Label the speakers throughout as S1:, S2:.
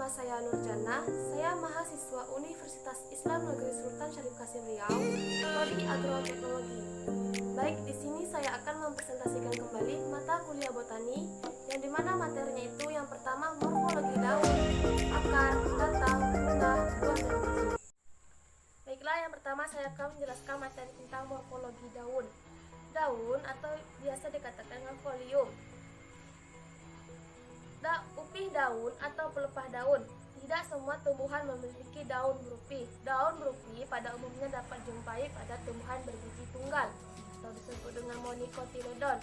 S1: nama saya Nurjana. Saya mahasiswa Universitas Islam Negeri Sultan Syarif Kasim Riau, prodi Agroteknologi. Baik, di sini saya akan mempresentasikan kembali mata kuliah botani, yang dimana materinya itu yang pertama morfologi daun, akar, batang, bunga, buah, dan biji. Baiklah, yang pertama saya akan menjelaskan materi tentang morfologi daun. Daun atau biasa dikatakan dengan folium. Upih daun atau pelepah daun. Tidak semua tumbuhan memiliki daun berupih. Daun berupih pada umumnya dapat dijumpai pada tumbuhan berbiji tunggal atau disebut dengan monocotyledon.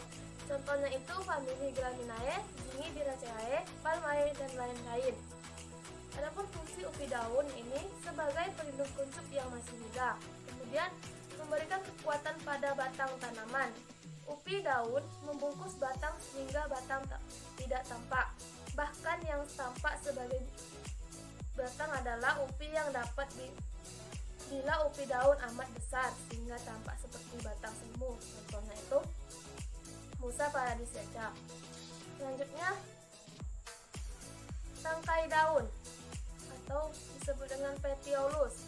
S1: Contohnya itu famili Graminae, Zingiberaceae, Palmae, dan lain-lain. Adapun fungsi upih daun ini sebagai pelindung kuncup yang masih muda. Kemudian memberikan kekuatan pada batang tanaman. Upih daun membungkus batang sehingga batang tidak tampak. Bahkan yang tampak sebagai batang adalah upih yang dapat bila upih daun amat besar sehingga tampak seperti batang semu. Contohnya itu Musa paradisea. Selanjutnya tangkai daun atau disebut dengan petiolus.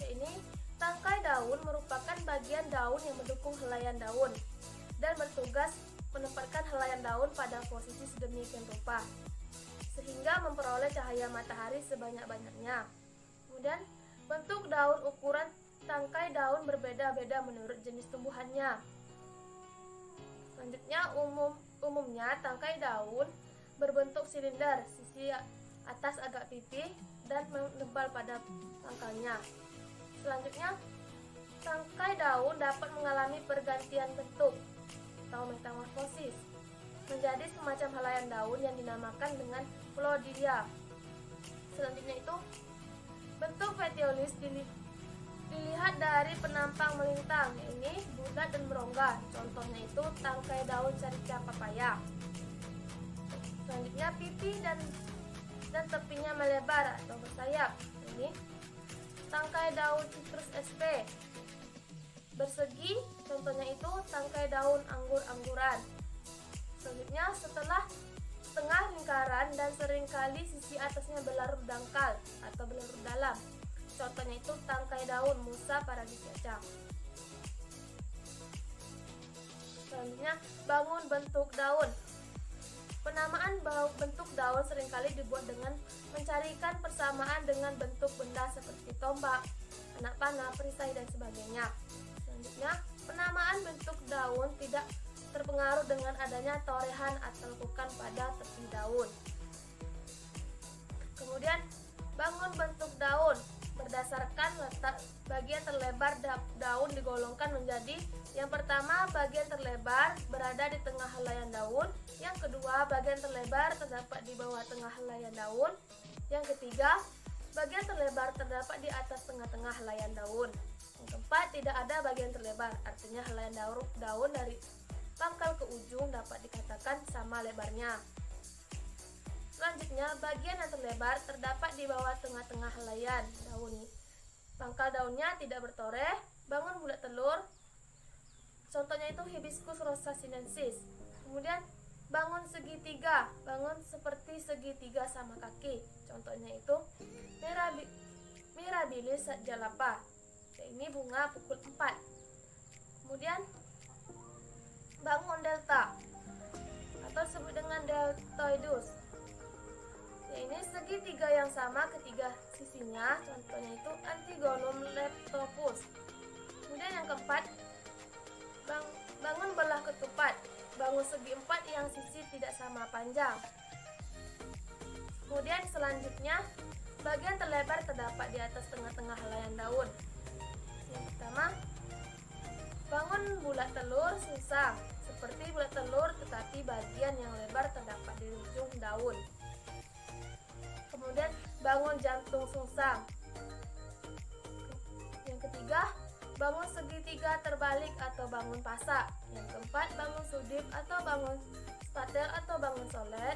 S1: Ini tangkai daun merupakan bagian daun yang mendukung helaian daun dan bertugas menempatkan helaian daun pada posisi sedemikian rupa sehingga memperoleh cahaya matahari sebanyak-banyaknya. Kemudian bentuk daun, ukuran tangkai daun berbeda-beda menurut jenis tumbuhannya. Selanjutnya umumnya tangkai daun berbentuk silinder, sisi atas agak pipih dan menebal pada pangkalnya. Selanjutnya tangkai daun dapat mengalami pergantian bentuk atau metamorfosis menjadi semacam helaian daun yang dinamakan dengan ploidia. Selanjutnya itu bentuk petiolus dilihat dari penampang melintang, ini bulat dan berongga. Contohnya itu tangkai daun carica papaya. Selanjutnya pipi dan tepinya melebar atau bersayap. Ini tangkai daun citrus sp. Bersegi, contohnya itu tangkai daun anggur-angguran. Selanjutnya setelah setengah lingkaran dan seringkali sisi atasnya berlarut dangkal atau berlarut dalam. Contohnya itu tangkai daun Musa paradisea. Selanjutnya bangun bentuk daun. Penamaan bentuk daun seringkali dibuat dengan mencarikan persamaan dengan bentuk benda seperti tombak, anak panah, perisai, dan sebagainya. Selanjutnya, penamaan bentuk daun tidak terpengaruh dengan adanya torehan atau lekukan pada tepi daun. Kemudian, bangun bentuk daun. Berdasarkan letak bagian terlebar daun digolongkan menjadi: yang pertama, bagian terlebar berada di tengah helaian daun; yang kedua, bagian terlebar terdapat di bawah tengah helaian daun; yang ketiga, bagian terlebar terdapat di atas tengah-tengah helaian daun; yang keempat, tidak ada bagian terlebar, artinya helaian daun dari pangkal ke ujung dapat dikatakan sama lebarnya. Selanjutnya, bagian yang terlebar terdapat di bawah tengah-tengah helaian daun. Pangkal daunnya tidak bertoreh. Bangun bulat telur. Contohnya itu Hibiscus rosa sinensis. Kemudian bangun segitiga. Bangun seperti segitiga sama kaki. Contohnya itu Mirabilis jalapa. Ini bunga pukul 4. Kemudian bangun delta atau disebut dengan deltoidus. Ini segitiga yang sama ketiga sisinya, contohnya itu Antigonum leptopus. Kemudian yang keempat, bangun belah ketupat. Bangun segi 4 yang sisi tidak sama panjang. Kemudian selanjutnya, bagian terlebar terdapat di atas tengah-tengah helaian daun. Yang pertama, bangun bulat telur susah, seperti bulat telur tetapi bagian yang lebar terdapat di ujung daun. Kemudian bangun jantung sungsang. Yang ketiga, bangun segitiga terbalik atau bangun pasak. Yang keempat, bangun sudip atau bangun spatel atau bangun solet,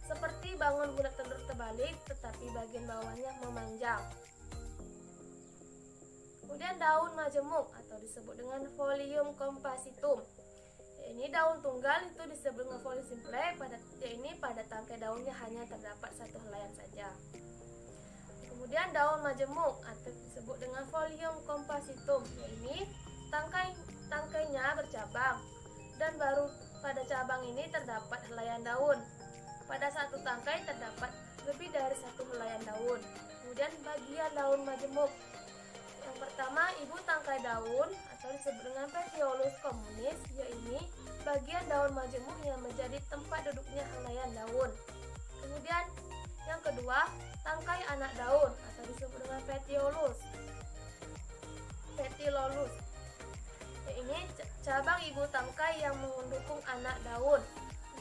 S1: seperti bangun bulat telur terbalik tetapi bagian bawahnya memanjang. Kemudian daun majemuk atau disebut dengan Folium compactum. Ini daun tunggal itu disebut dengan folium simple. Pada tangkai daunnya hanya terdapat satu helaian saja. Kemudian daun majemuk atau disebut dengan folium compositum. Ini tangkainya bercabang dan baru pada cabang ini terdapat helaian daun. Pada satu tangkai terdapat lebih dari satu helaian daun. Kemudian bagian daun majemuk. Yang pertama, ibu tangkai daun atau disebut dengan petiolus communis, yaitu bagian daun majemuk yang menjadi tempat duduknya helaian daun. Kemudian yang kedua, tangkai anak daun atau disebut dengan petiolus. Ini cabang ibu tangkai yang mendukung anak daun.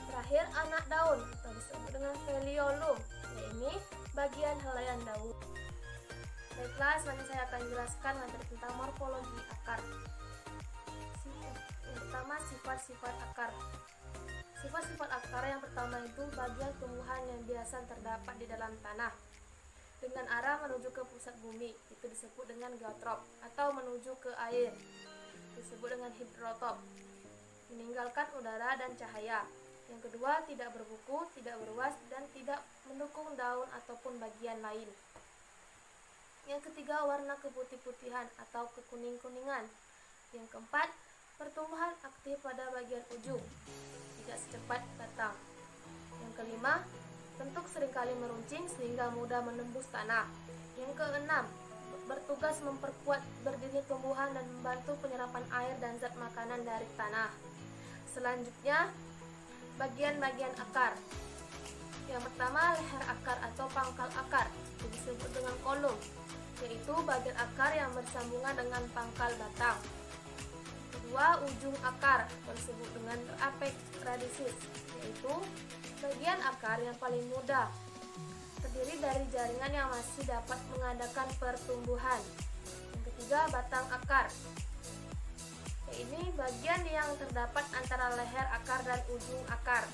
S1: Terakhir, anak daun atau disebut dengan foliolum. Ini bagian helaian daun. Baiklah, selanjutnya saya akan jelaskan materi tentang morfologi akar. Yang pertama, sifat-sifat akar. Sifat-sifat akar yang pertama itu bagian tumbuhan yang biasa terdapat di dalam tanah dengan arah menuju ke pusat bumi, itu disebut dengan geotrop, atau menuju ke air, disebut dengan hidrotop, meninggalkan udara dan cahaya. Yang kedua, tidak berbuku, tidak berwas, dan tidak mendukung daun ataupun bagian lain. Yang ketiga, warna keputih-putihan atau kekuning-kuningan. Yang keempat, pertumbuhan aktif pada bagian ujung, tidak secepat batang. Yang kelima, bentuk seringkali meruncing sehingga mudah menembus tanah. Yang keenam, bertugas memperkuat berdiri tumbuhan dan membantu penyerapan air dan zat makanan dari tanah. Selanjutnya, bagian-bagian akar. Yang pertama, leher akar atau pangkal akar, disebut dengan kolom, yaitu bagian akar yang bersambungan dengan pangkal batang. Kedua, ujung akar atau disebut dengan apex radicis, yaitu bagian akar yang paling muda, terdiri dari jaringan yang masih dapat mengadakan pertumbuhan. Yang ketiga, batang akar. Ini bagian yang terdapat antara leher akar dan ujung akar.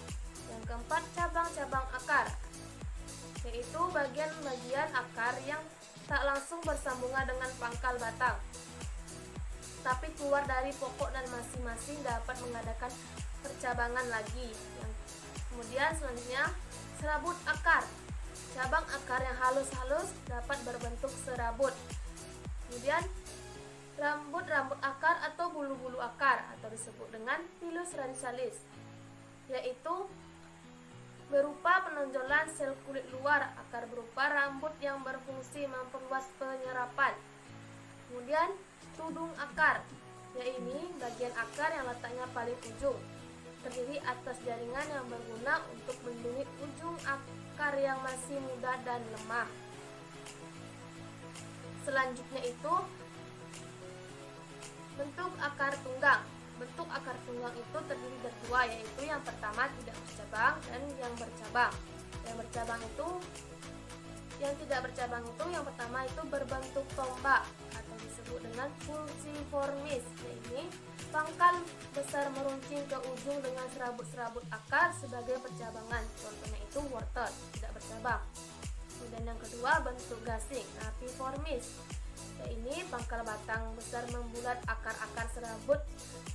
S1: Yang keempat, cabang-cabang akar, yaitu bagian-bagian akar yang tak langsung bersambungan dengan pangkal batang, tapi keluar dari pokok dan masing-masing dapat mengadakan percabangan lagi. Kemudian selanjutnya, serabut akar. Cabang akar yang halus-halus dapat berbentuk serabut. Kemudian rambut-rambut akar atau bulu-bulu akar atau disebut dengan pilus radicalis, yaitu berupa penonjolan sel kulit luar akar berupa rambut yang berfungsi memperluas penyerapan. Kemudian tudung akar, yaitu bagian akar yang letaknya paling ujung, terdiri atas jaringan yang berguna untuk melindungi ujung akar yang masih muda dan lemah. Selanjutnya itu bentuk akar tunggang. Bentuk akar tunggang itu terdiri dari dua, yaitu yang pertama tidak bercabang dan yang bercabang. Yang tidak bercabang itu yang pertama itu berbentuk tombak atau disebut dengan fusiformis. Ini pangkal besar meruncing ke ujung dengan serabut-serabut akar sebagai percabangan. Contohnya itu wortel, tidak bercabang. Kemudian yang kedua, bentuk gasing, apiformis. Ini pangkal batang besar membulat akar-akar serabut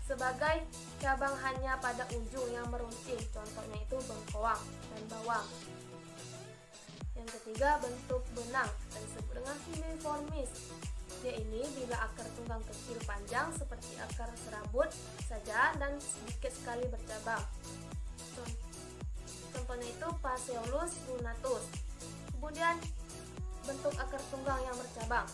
S1: sebagai cabang hanya pada ujung yang meruncing. Contohnya itu bengkoang dan bawang. Yang ketiga, bentuk benang dan disebut dengan filiformis. Yaitu bila akar tunggang kecil panjang seperti akar serabut saja dan sedikit sekali bercabang. Contohnya itu Phaseolus lunatus. Kemudian bentuk akar tunggang yang bercabang.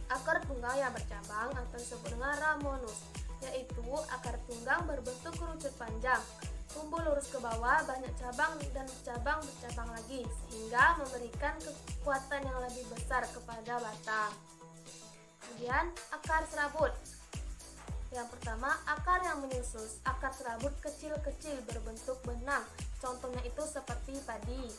S1: Akar tunggang yang bercabang atau disebut dengan ramonus, yaitu akar tunggang berbentuk kerucut panjang, tumbuh lurus ke bawah, banyak cabang dan bercabang lagi, sehingga memberikan kekuatan yang lebih besar kepada batang. Kemudian akar serabut. Yang pertama, akar yang menyusul. Akar serabut kecil-kecil berbentuk benang, contohnya itu seperti padi.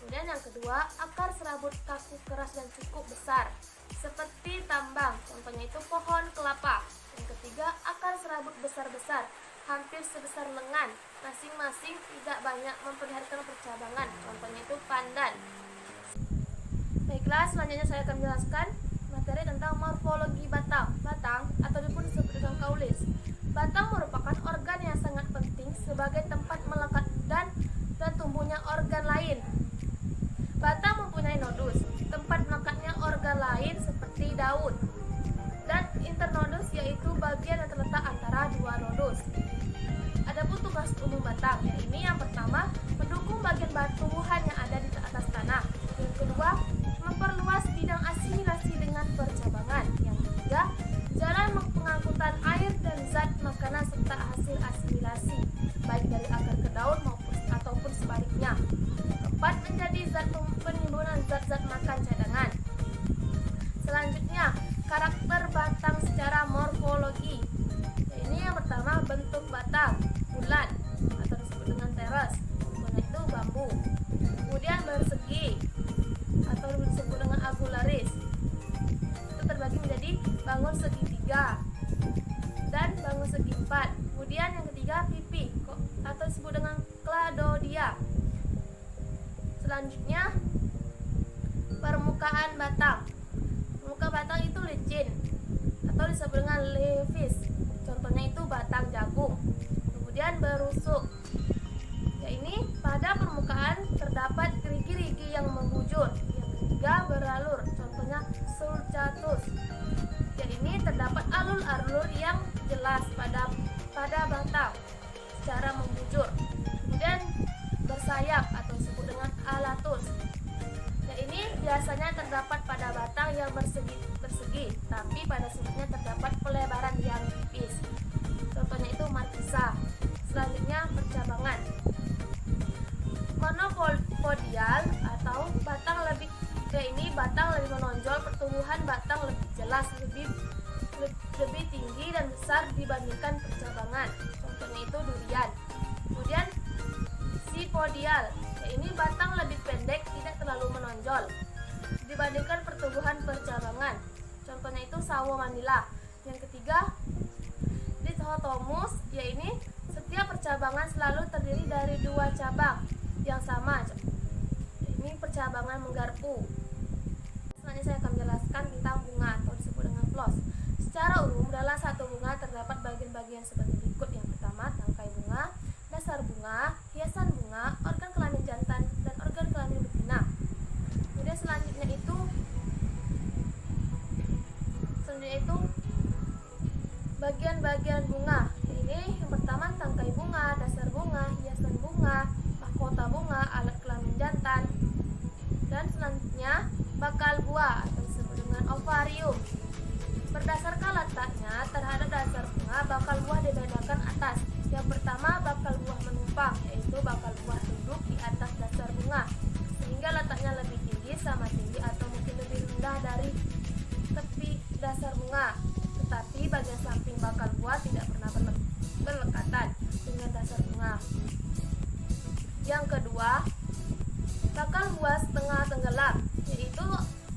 S1: Kemudian yang kedua, akar serabut kaku keras dan cukup besar, seperti tambang, contohnya itu pohon kelapa. Yang ketiga, akar serabut besar-besar, hampir sebesar lengan, masing-masing tidak banyak memperlihatkan percabangan, contohnya itu pandan. Baiklah, selanjutnya saya akan menjelaskan materi tentang morfologi batang atau disebut dengan kaulis. Batang merupakan organ yang sangat penting sebagai tempat melekat dan tumbuhnya organ lain. Batang mempunyai nodus, tempat melekatnya organ lain seperti daun, dan internodus yaitu bagian yang terletak antara dua nodus. Adapun tugas umum batang, yaitu yang pertama, mendukung bagian tumbuhan yang ada di atas tanah. Yang kedua, memperluas bidang asimilasi dengan percabangan. Yang ketiga, jalan pengangkutan air dan zat makanan serta hasil asimilasi, baik dari akar ke daun ataupun sebaliknya. Keempat, menjadi zat penimbunan zat-zat makan cadangan. Selanjutnya, karakter batang secara morfologi. Ini yang pertama, bentuk batang bulat atau disebut dengan teres, contohnya itu bambu. Kemudian bersegi atau disebut dengan agularis, itu terbagi menjadi bangun segitiga dan bangun segi empat. Kemudian yang ketiga, pipi atau disebut dengan cladodia. Selanjutnya, permukaan batang. Permukaan batang itu licin atau disebut dengan levis, contohnya itu batang jagung. Kemudian berusuk, ya ini pada permukaan terdapat gerigi-gerigi yang membujur. Yang ketiga, beralur, contohnya sulcatus, ya ini terdapat alur-alur yang jelas pada batang secara membujur. Kemudian bersayap atau disebut dengan alatus, ya ini biasanya terdapat pada batang yang bersegi, tapi pada sudutnya terdapat pelebaran yang tipis, contohnya itu markisa. Selanjutnya, percabangan. Monopodial atau batang lebih, ya ini batang lebih menonjol, pertumbuhan batang lebih jelas, lebih tinggi dan besar dibandingkan percabangan, contohnya itu durian. Kemudian sipodial, ya ini batang lebih pendek, tidak terlalu menonjol dibandingkan pertumbuhan percabangan, contohnya itu sawo manila. Yang ketiga, dichotomus, ya ini setiap percabangan selalu terdiri dari dua cabang yang sama, ini percabangan menggarpu. Selanjutnya saya akan menjelaskan tentang bunga atau disebut dengan flos. Secara umum dalam satu bunga terdapat bagian-bagian sebagai berikut. Yang pertama, tangkai bunga, dasar bunga, hiasan bunga, organ kelamin jantan, dan organ kelamin betina. Kemudian selanjutnya itu bagian-bagian bunga. Ini yang pertama, tangkai bunga, dasar bunga, hiasan bunga, mahkota bunga, alat kelamin jantan. Dan selanjutnya, bakal buah atau disebut dengan ovarium. Berdasarkan letaknya terhadap dasar bunga, bakal buah dibedakan atas. Yang pertama, bakal buah menumpang, yaitu bakal buah duduk di atas dasar bunga, sehingga letaknya lebih tinggi, sama tinggi atau mungkin lebih rendah dari tepi dasar bunga. Tetapi bagian samping bakal buah tidak pernah berlekatan dengan dasar bunga. Yang kedua, bakal buah setengah tenggelam, yaitu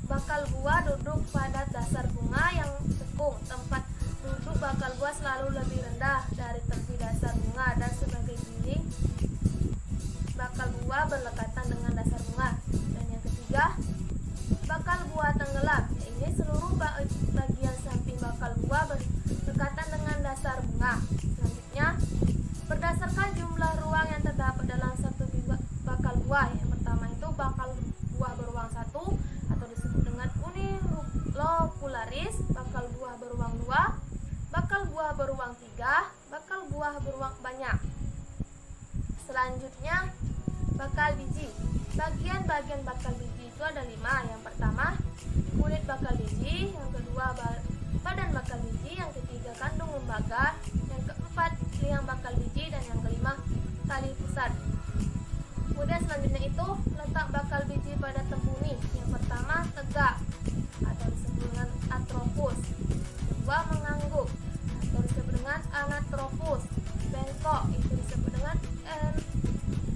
S1: bakal buah duduk pada dasar bunga yang tekung. Tempat duduk bakal buah selalu lebih rendah dari tepi dasar bunga, dan sebagai dinding bakal buah berlekatan dengan dasar bunga. Dan yang ketiga, bakal buah tenggelam, ini seluruh bagian samping bakal buah berdekatan dengan dasar bunga. Selanjutnya, berdasarkan jumlah ruang yang terdapat dalam satu bakal buah. Yang pertama itu bakal buah beruang satu atau disebut dengan unilocularis, bakal buah beruang dua, bakal buah beruang tiga, bakal buah beruang banyak. Selanjutnya, bakal biji. Bagian-bagian bakal biji itu ada 5. Yang pertama, kulit bakal biji. Yang kedua, badan bakal biji. Yang ketiga, kandung lembaga. Yang keempat, liang bakal biji. Dan yang kelima, tali pusat. Kemudian selanjutnya itu letak bakal biji pada tempuni. Yang pertama, tegak atau disebut dengan atropus. Kedua, mengangguk atau disebut dengan anatropus. Bengkok itu disebut dengan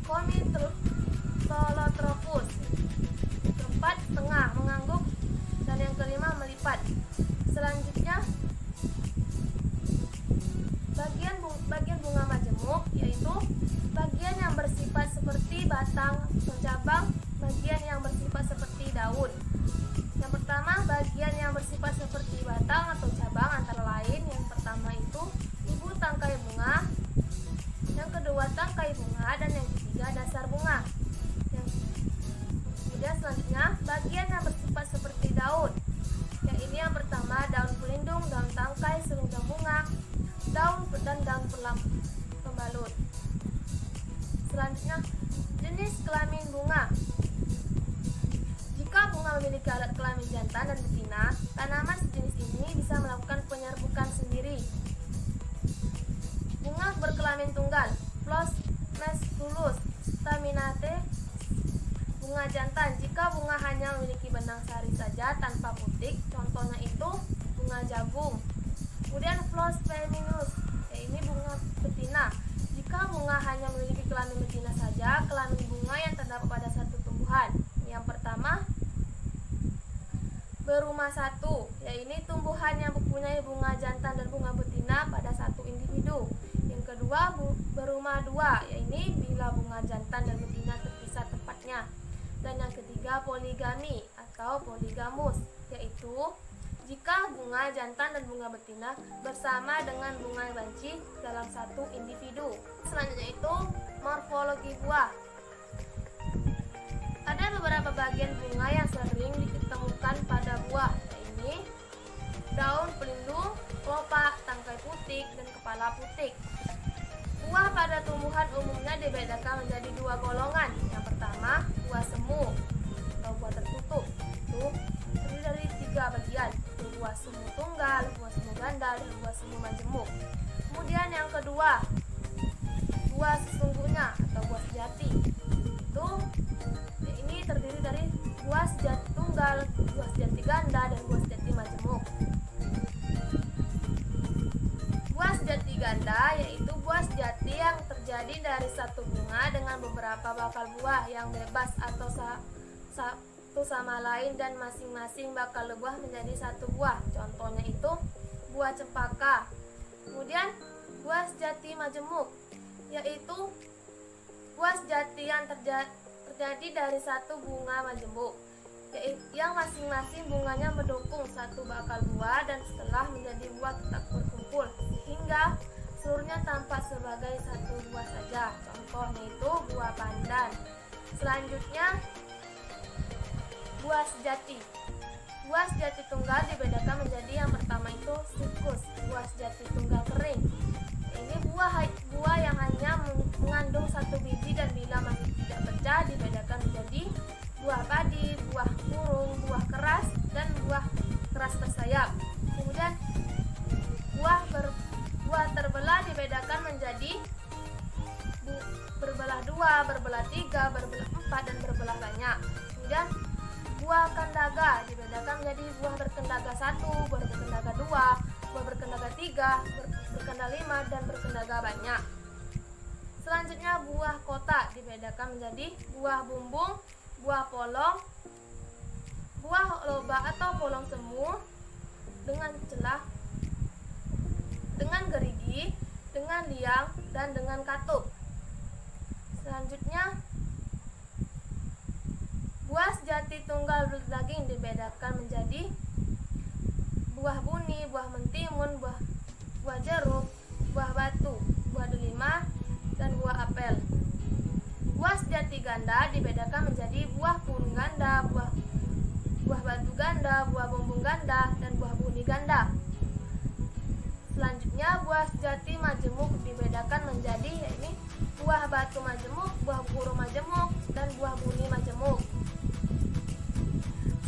S1: komitolotropus. Keempat, setengah mengangguk. Dan yang kelima, melipat. Selanjutnya, bagian bunga majemuk, yaitu bagian yang bersifat seperti batang atau cabang dan daun pembalut. Selanjutnya, jenis kelamin bunga. Jika bunga memiliki alat kelamin jantan dan betina, tanaman sejenis ini bisa melakukan penyerbukan sendiri. Bunga berkelamin tunggal, Phlox masculus staminate. Bunga jantan, jika bunga hanya memiliki benang sari saja tanpa putik, contohnya itu bunga jagung. Kemudian Phlox femininus, ini bunga betina. Jika bunga hanya memiliki kelamin betina saja, kelamin bunga yang terdapat pada satu tumbuhan. Yang pertama, berumah satu, yaitu tumbuhan yang mempunyai bunga jantan dan bunga betina pada satu individu. Yang kedua, berumah dua, yaitu bila bunga jantan dan betina terpisah tempatnya. Dan yang ketiga, poligami atau poligamus, yaitu jika bunga jantan dan bunga betina bersama dengan bunga banci dalam satu individu. Selanjutnya itu morfologi buah. Ada beberapa bagian bunga yang sering ditemukan pada buah, yaitu daun pelindung, kelopak, tangkai putik, dan kepala putik. Buah pada tumbuhan umumnya dibedakan menjadi dua golongan. Yang pertama, buah semu atau buah tertutup. Itu terdiri dari tiga bagian, yaitu buah semu tunggal, buah semu ganda, dan buah semu majemuk. Kemudian yang kedua, buah sesungguhnya atau buah sejati. Itu ini terdiri dari buah sejati tunggal, buah sejati ganda, dan buah sejati majemuk. Buah sejati ganda yaitu buah sejati yang terjadi dari satu bunga dengan beberapa bakal buah yang bebas atau satu sama lain dan masing-masing bakal buah menjadi satu buah. Contohnya itu buah cempaka. Kemudian buah sejati majemuk yaitu buah sejati yang terjadi dari satu bunga majemuk yang masing-masing bunganya mendukung satu bakal buah dan setelah menjadi buah tetap berkumpul sehingga seluruhnya tampak sebagai satu buah saja. Contohnya itu buah pandan. Selanjutnya buah sejati. Buah sejati tunggal dibedakan menjadi yang pertama itu sikus, buah sejati tunggal kering. Ini buah yang hanya mengandung satu biji dan bila masih tidak pecah dibedakan menjadi buah padi, buah kurung, buah keras, dan buah keras bersayap. Kemudian buah terbelah dibedakan menjadi berbelah dua, berbelah tiga, berbelah empat, dan berbelah banyak. Kemudian buah kendaga dibedakan menjadi buah berkendaga satu, buah berkendaga dua, buah berkendaga tiga, berkendaga lima, dan berkendaga banyak. Selanjutnya buah kotak dibedakan menjadi buah bumbung, buah polong, buah lobak atau polong semu dengan celah, dengan gerigi, dengan liang, dan dengan katup. Selanjutnya buah sejati tunggal berdaging dibedakan menjadi buah buni, buah mentimun, buah jeruk, buah batu, buah delima, dan buah apel. Buah sejati ganda dibedakan menjadi buah kuning ganda, buah batu ganda, buah bumbung ganda, dan buah buni ganda. Selanjutnya buah sejati majemuk dibedakan menjadi yakni buah batu majemuk, buah guru majemuk, dan buah buni majemuk.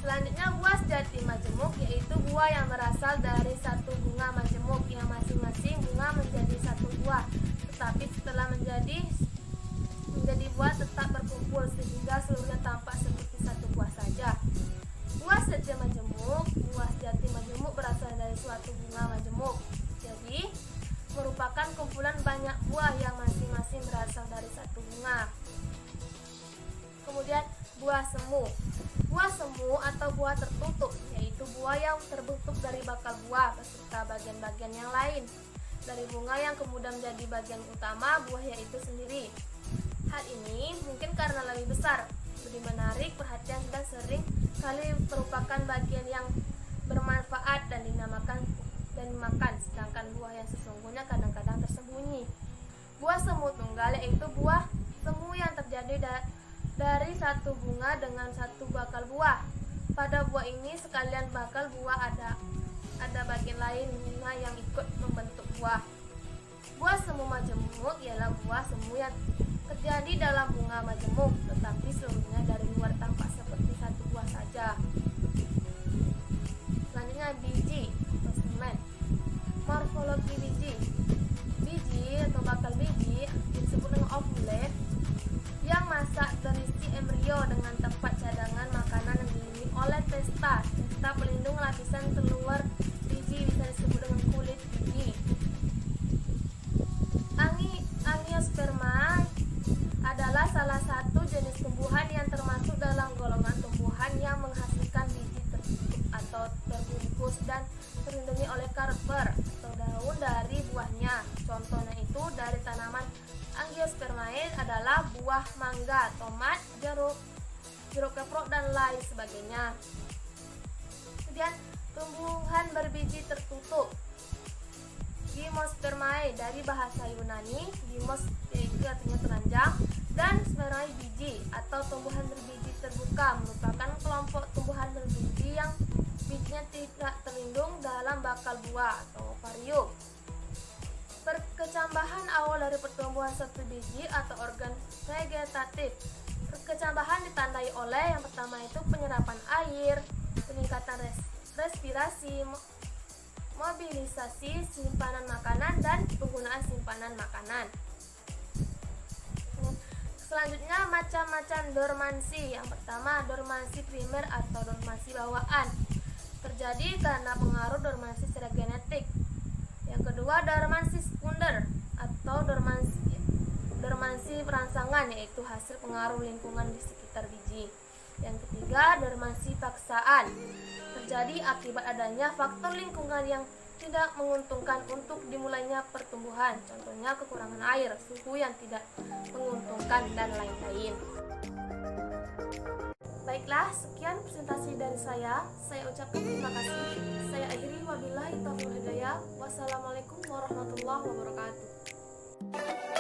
S1: Selanjutnya buah sejati majemuk yaitu buah yang berasal dari satu bunga majemuk yang masing-masing bunga menjadi satu buah, tetapi setelah menjadi buah tetap berkumpul sehingga seluruhnya tampak seperti satu buah saja. Buah sejati majemuk berasal dari suatu bunga majemuk. Jadi merupakan kumpulan banyak buah yang masing-masing berasal dari satu bunga. Kemudian buah semu. Buah semu atau buah tertutup yaitu buah yang terbentuk dari bakal buah beserta bagian-bagian yang lain dari bunga yang kemudian menjadi bagian utama buah yaitu sendiri. Hal ini mungkin karena lebih besar, lebih menarik perhatian dan sering kali merupakan bagian yang bermanfaat dan dimakan, sedangkan buah yang sesungguhnya kadang-kadang tersembunyi. Buah semu tunggal yaitu buah semu yang terjadi dari satu bunga dengan satu bakal buah. Pada buah ini sekalian bakal buah ada bagian lain bunga yang ikut membentuk buah. Buah semu majemuk ialah buah semu yang terjadi dalam bunga majemuk, tetapi seluruhnya dari luar tampak seperti satu buah saja. Selanjutnya biji atau semen. Morfologi biji. Biji atau bakal biji disebut dengan ovule yang masak berisi embrio dengan tempat cadangan makanan yang dilindungi oleh testa. Testa pelindung lapisan terluar biji bisa disebut dengan kulit biji. Angiosperma adalah salah satu jenis tumbuhan yang termasuk dalam golongan tumbuhan yang menghasilkan biji tertutup atau terbungkus dan terlindungi oleh karper atau daun dari buahnya. Contohnya itu dari tanaman Angiospermae adalah buah mangga, tomat, jeruk keprok dan lain sebagainya. Kemudian tumbuhan berbiji tertutup. Gymnospermae dari bahasa Yunani, gymnos yaitu artinya telanjang, dan spermae biji atau tumbuhan berbiji terbuka merupakan kelompok tumbuhan berbiji yang bijinya tidak terlindung dalam bakal buah atau ovarium. Perkecambahan awal dari pertumbuhan satu biji atau organ vegetatif. Perkecambahan ditandai oleh yang pertama itu penyerapan air, peningkatan respirasi, mobilisasi simpanan makanan, dan penggunaan simpanan makanan. Selanjutnya macam-macam dormansi. Yang pertama dormansi primer atau dormansi bawaan, terjadi karena pengaruh dormansi secara genetik. Yang kedua dormansi sekunder atau dormansi perangsangan, yaitu hasil pengaruh lingkungan di sekitar biji. Yang ketiga dormansi paksaan, terjadi akibat adanya faktor lingkungan yang tidak menguntungkan untuk dimulainya pertumbuhan, contohnya kekurangan air, suhu yang tidak menguntungkan, dan lain-lain. Baiklah, sekian presentasi dari saya ucapkan terima kasih. Saya akhiri, wabillahi taufiq wal hidayah. Wassalamualaikum warahmatullahi wabarakatuh.